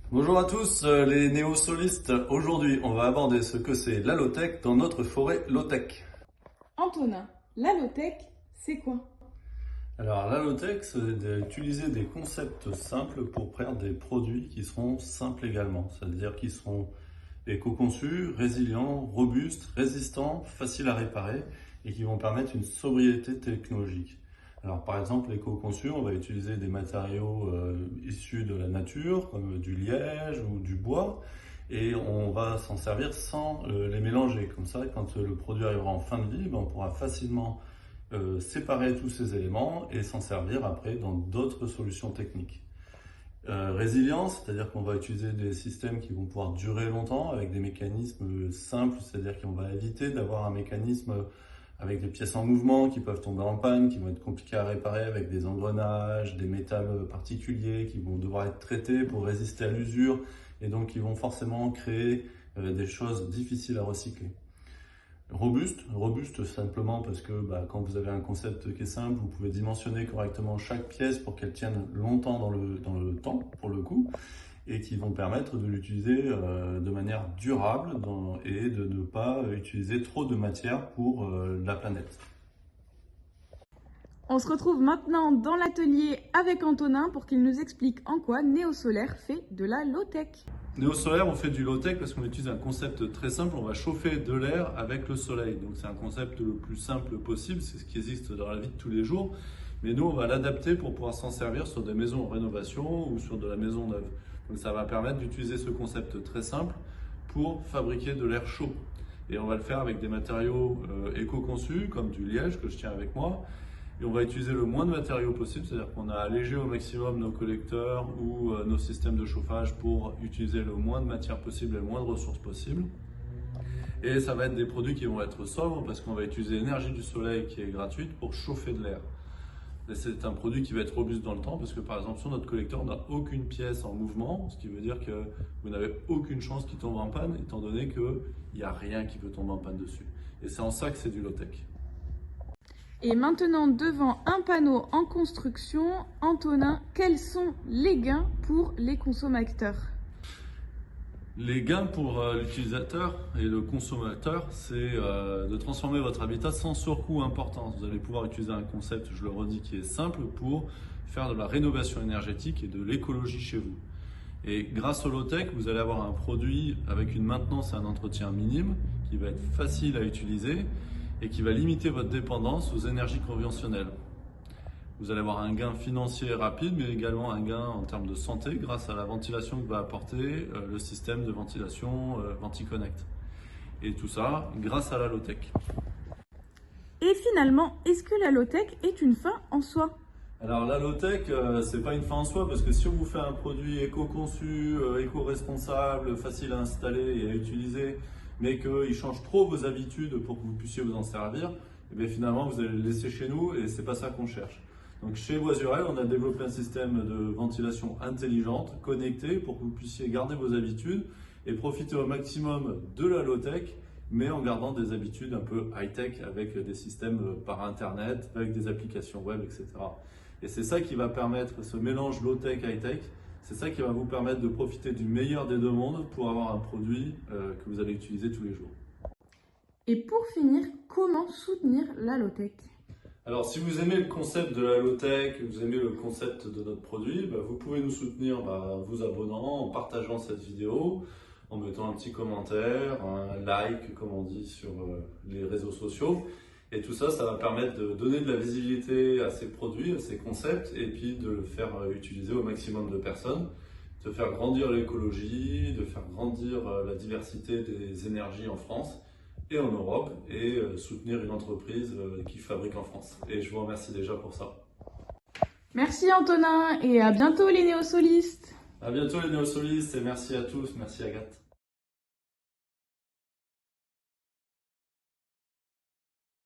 Bonjour à tous les néo-solistes. Aujourd'hui, on va aborder ce que c'est la low-tech dans notre forêt low-tech. Antonin, la low-tech, c'est quoi? Alors la low-tech, c'est d'utiliser des concepts simples pour faire des produits qui seront simples également. C'est-à-dire qui seront éco-conçus, résilients, robustes, résistants, faciles à réparer et qui vont permettre une sobriété technologique. Alors par exemple, l'éco-conçu, on va utiliser des matériaux issus de la nature, comme du liège ou du bois, et on va s'en servir sans les mélanger. Comme ça, quand le produit arrivera en fin de vie, on pourra facilement séparer tous ces éléments et s'en servir après dans d'autres solutions techniques. Résilience, c'est-à-dire qu'on va utiliser des systèmes qui vont pouvoir durer longtemps avec des mécanismes simples, c'est-à-dire qu'on va éviter d'avoir un mécanisme avec des pièces en mouvement qui peuvent tomber en panne, qui vont être compliquées à réparer avec des engrenages, des métals particuliers qui vont devoir être traités pour résister à l'usure et donc qui vont forcément créer des choses difficiles à recycler. Robuste simplement parce que quand vous avez un concept qui est simple, vous pouvez dimensionner correctement chaque pièce pour qu'elle tienne longtemps dans le temps, pour le coup, et qui vont permettre de l'utiliser de manière durable et de ne pas utiliser trop de matière pour la planète. On se retrouve maintenant dans l'atelier avec Antonin pour qu'il nous explique en quoi Néo-Solaire fait de la low-tech. Néo-solaire, on fait du low-tech parce qu'on utilise un concept très simple, on va chauffer de l'air avec le soleil. Donc c'est un concept le plus simple possible, c'est ce qui existe dans la vie de tous les jours. Mais nous, on va l'adapter pour pouvoir s'en servir sur des maisons en rénovation ou sur de la maison neuve. Donc ça va permettre d'utiliser ce concept très simple pour fabriquer de l'air chaud. Et on va le faire avec des matériaux éco-conçus, comme du liège que je tiens avec moi. Et on va utiliser le moins de matériaux possible, c'est-à-dire qu'on a allégé au maximum nos collecteurs ou nos systèmes de chauffage pour utiliser le moins de matière possible et le moins de ressources possible. Et ça va être des produits qui vont être sobres parce qu'on va utiliser l'énergie du soleil qui est gratuite pour chauffer de l'air. Et c'est un produit qui va être robuste dans le temps parce que par exemple sur notre collecteur on n'a aucune pièce en mouvement, ce qui veut dire que vous n'avez aucune chance qu'il tombe en panne étant donné qu'il n'y a rien qui peut tomber en panne dessus. Et c'est en ça que c'est du low-tech. Et maintenant, devant un panneau en construction, Antonin, quels sont les gains pour les consommateurs? Les gains pour l'utilisateur et le consommateur, c'est de transformer votre habitat sans surcoût important. Vous allez pouvoir utiliser un concept, je le redis, qui est simple pour faire de la rénovation énergétique et de l'écologie chez vous. Et grâce au low-tech, vous allez avoir un produit avec une maintenance et un entretien minime qui va être facile à utiliser et qui va limiter votre dépendance aux énergies conventionnelles. Vous allez avoir un gain financier rapide, mais également un gain en termes de santé grâce à la ventilation que va apporter le système de ventilation VentiConnect. Et tout ça grâce à la low-tech. Et finalement, est-ce que la low-tech est une fin en soi? Alors la low-tech, c'est pas une fin en soi parce que si on vous fait un produit éco-conçu, éco-responsable, facile à installer et à utiliser, mais qu'il change trop vos habitudes pour que vous puissiez vous en servir, et bien finalement vous allez le laisser chez nous et c'est pas ça qu'on cherche. Donc chez Boisurel, on a développé un système de ventilation intelligente, connecté, pour que vous puissiez garder vos habitudes et profiter au maximum de la low-tech, mais en gardant des habitudes un peu high-tech avec des systèmes par internet, avec des applications web, etc. Et c'est ça qui va permettre, ce mélange low-tech, high-tech, c'est ça qui va vous permettre de profiter du meilleur des deux mondes pour avoir un produit que vous allez utiliser tous les jours. Et pour finir, comment soutenir la low-tech? Alors si vous aimez le concept de la low-tech, vous aimez le concept de notre produit, vous pouvez nous soutenir vous abonnant, en partageant cette vidéo, en mettant un petit commentaire, un like comme on dit sur les réseaux sociaux. Et tout ça, ça va permettre de donner de la visibilité à ces produits, à ces concepts, et puis de le faire utiliser au maximum de personnes, de faire grandir l'écologie, de faire grandir la diversité des énergies en France et en Europe, et soutenir une entreprise qui fabrique en France. Et je vous remercie déjà pour ça. Merci Antonin et à bientôt les néo-solistes. À bientôt les néo-solistes et merci à tous, merci Agathe.